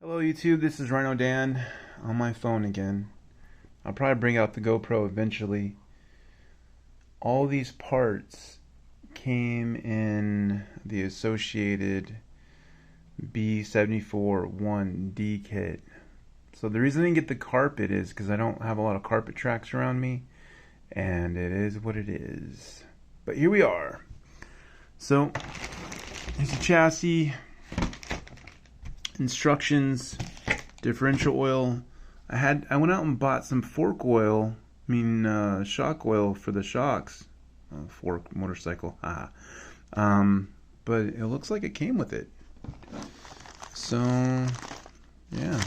Hello YouTube, this is Rhino Dan on my phone again. I'll probably bring out the GoPro eventually. All these parts came in the Associated B74.1D kit. So the reason I didn't get the carpet is because I don't have a lot of carpet tracks around me, and it is what it is. But here we are. So here's the chassis, instructions, differential oil. I went out and bought some fork oil, shock oil for the shocks. Fork motorcycle, haha. But it looks like it came with it. So yeah,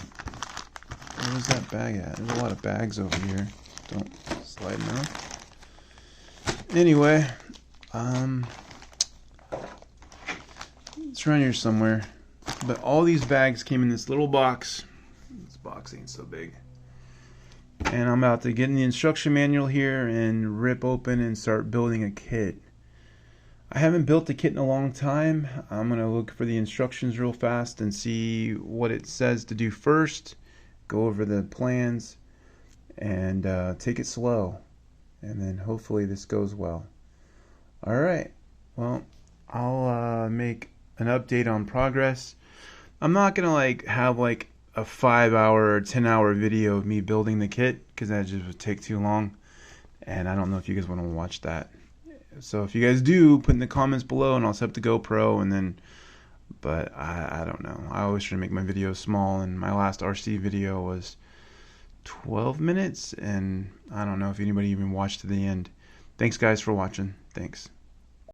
where's that bag at? There's a lot of bags over here. Don't slide them out. Anyway, it's around here somewhere. But all these bags came in this little box. This box ain't so big. And I'm about to get in the instruction manual here and rip open and start building a kit. I haven't built a kit in a long time. I'm going to look for the instructions real fast and see what it says to do first. Go over the plans and take it slow. And then hopefully this goes well. Alright, well, I'll make an update on progress. I'm not gonna have a 5-hour or 10-hour video of me building the kit, because that just would take too long, and I don't know if you guys want to watch that. So if you guys do, put in the comments below and I'll set up the GoPro, and then, but I don't know. I always try to make my videos small, and my last RC video was 12 minutes, and I don't know if anybody even watched to the end. Thanks guys for watching. Thanks.